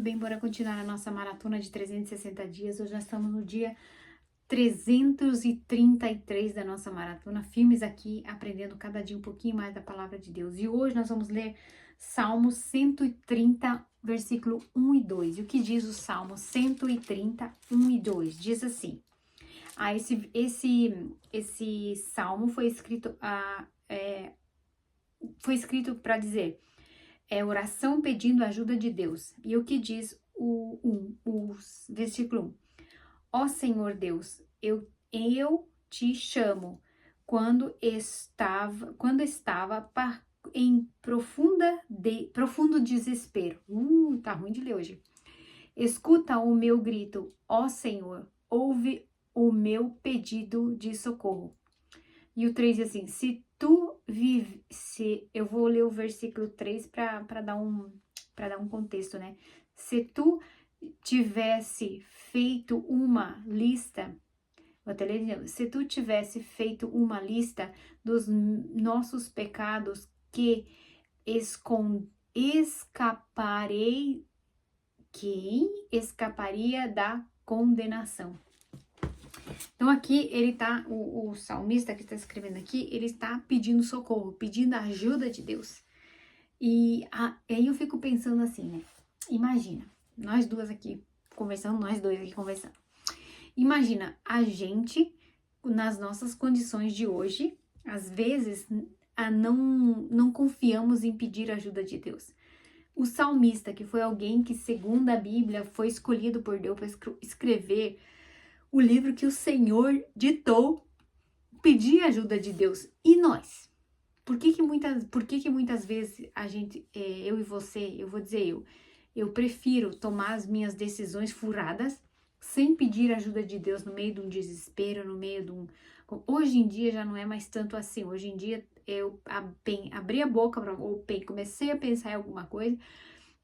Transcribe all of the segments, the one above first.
bem, bora continuar a nossa maratona de 360 dias. Hoje nós estamos no dia 333 da nossa maratona, firmes aqui, aprendendo cada dia um pouquinho mais da palavra de Deus. E hoje nós vamos ler Salmo 130, versículo 1 e 2. E o que diz o Salmo 130, 1 e 2? Diz assim: esse salmo foi escrito para dizer oração pedindo a ajuda de Deus. E o que diz o versículo 1? Ó Senhor Deus, eu te chamo quando estava em profundo desespero. Tá ruim de ler hoje. Escuta o meu grito, ó Senhor, ouve o meu pedido de socorro. E o 3 diz assim: eu vou ler o versículo 3 para dar um contexto, né? Se tu tivesse feito uma lista, vou até ler de novo. Se tu tivesse feito uma lista dos nossos pecados que escaparia da condenação. Então aqui ele tá, o salmista que está escrevendo aqui, ele está pedindo socorro, pedindo a ajuda de Deus. E aí eu fico pensando assim, né? Imagina, nós dois aqui conversando. Imagina a gente, nas nossas condições de hoje, às vezes não confiamos em pedir a ajuda de Deus. O salmista, que foi alguém que, segundo a Bíblia, foi escolhido por Deus para escrever o livro que o Senhor ditou, pedir ajuda de Deus. E nós? Por que muitas vezes a gente, eu e você, eu vou dizer eu prefiro tomar as minhas decisões furadas sem pedir ajuda de Deus no meio de um desespero, no meio de um... Hoje em dia já não é mais tanto assim. Hoje em dia eu abri a boca ou comecei a pensar em alguma coisa,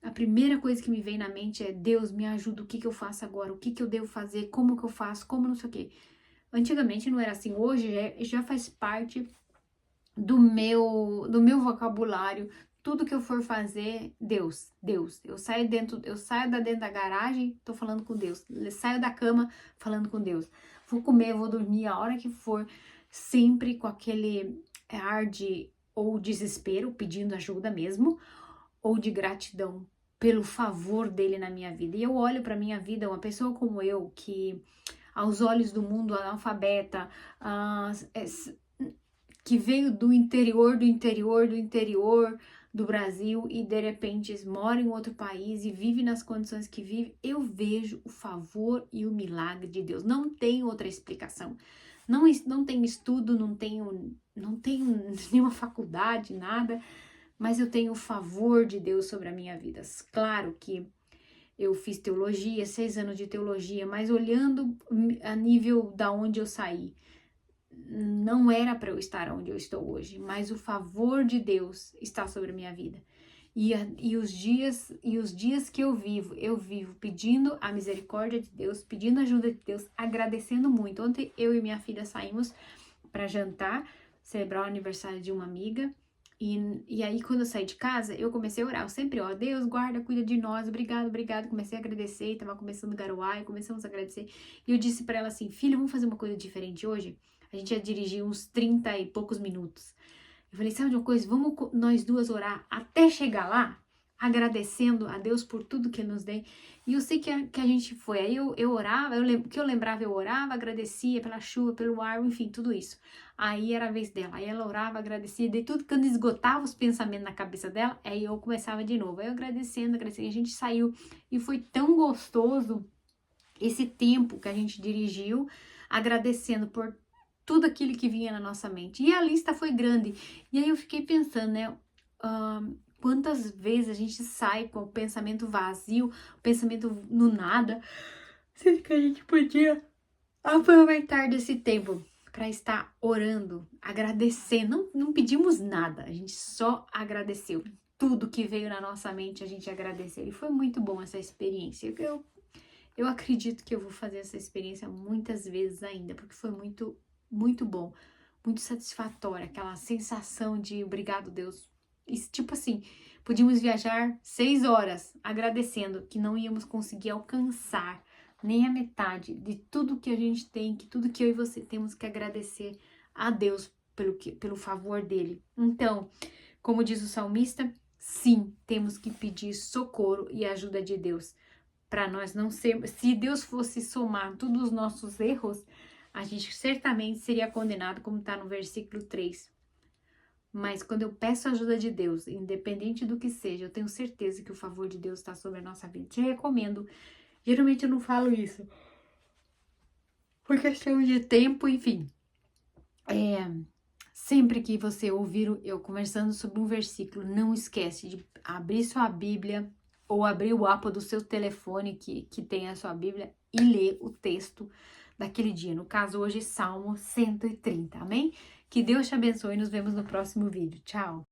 a primeira coisa que me vem na mente é: Deus, me ajuda, o que eu faço agora? O que eu devo fazer? Como que eu faço? Como não sei o quê. Antigamente não era assim, hoje já faz parte do meu vocabulário. Tudo que eu for fazer, Deus. Eu saio da dentro da garagem, tô falando com Deus. Saio da cama falando com Deus. Vou comer, vou dormir a hora que for, sempre com aquele ar de ou desespero, pedindo ajuda mesmo, ou de gratidão pelo favor dele na minha vida. E eu olho para minha vida, uma pessoa como eu, que aos olhos do mundo analfabeta, que veio do interior do Brasil e de repente mora em outro país e vive nas condições que vive, eu vejo o favor e o milagre de Deus. Não tem outra explicação. Não tenho estudo, não tenho nenhuma faculdade, nada, mas eu tenho o favor de Deus sobre a minha vida. Claro que eu fiz teologia, 6 anos de teologia, mas olhando a nível da onde eu saí, não era para eu estar onde eu estou hoje, mas o favor de Deus está sobre a minha vida. E os dias que eu vivo pedindo a misericórdia de Deus, pedindo a ajuda de Deus, agradecendo muito. Ontem eu e minha filha saímos para jantar, celebrar o aniversário de uma amiga. E aí, quando eu saí de casa, eu comecei a orar. Eu sempre oro: Deus, guarda, cuida de nós, obrigado. Comecei a agradecer, tava começando a garoar e começamos a agradecer. E eu disse para ela assim: filha, vamos fazer uma coisa diferente hoje? A gente ia dirigir uns 30 e poucos minutos. Eu falei: sabe de uma coisa? Vamos nós duas orar até chegar lá, agradecendo a Deus por tudo que Ele nos deu. E eu sei que a gente foi. Aí eu orava, que eu lembrava, eu orava, agradecia pela chuva, pelo ar, enfim, tudo isso. Aí era a vez dela. Aí ela orava, agradecia. Daí tudo, quando esgotava os pensamentos na cabeça dela, aí eu começava de novo. Aí eu agradecendo. A gente saiu. E foi tão gostoso esse tempo que a gente dirigiu, agradecendo por tudo aquilo que vinha na nossa mente. E a lista foi grande. E aí eu fiquei pensando, né? Quantas vezes a gente sai com o pensamento vazio, o pensamento no nada, sendo que a gente podia aproveitar desse tempo para estar orando, agradecendo. Não pedimos nada, a gente só agradeceu. Tudo que veio na nossa mente, a gente agradeceu. E foi muito bom essa experiência. Eu acredito que eu vou fazer essa experiência muitas vezes ainda, porque foi muito, muito bom, muito satisfatória, aquela sensação de obrigado, Deus. Isso, tipo assim, Podíamos viajar 6 horas agradecendo que não íamos conseguir alcançar nem a metade de tudo que a gente tem, que tudo que eu e você temos que agradecer a Deus pelo favor dele. Então, como diz o salmista, sim, temos que pedir socorro e ajuda de Deus. Para nós não sermos, se Deus fosse somar todos os nossos erros, a gente certamente seria condenado, como está no versículo 3. Mas quando eu peço a ajuda de Deus, independente do que seja, eu tenho certeza que o favor de Deus está sobre a nossa vida. Te recomendo. Geralmente eu não falo isso por questão de tempo, enfim. Sempre que você ouvir eu conversando sobre um versículo, não esquece de abrir sua Bíblia ou abrir o app do seu telefone que tem a sua Bíblia e ler o texto daquele dia. No caso, hoje, Salmo 130, amém? Que Deus te abençoe e nos vemos no próximo vídeo. Tchau!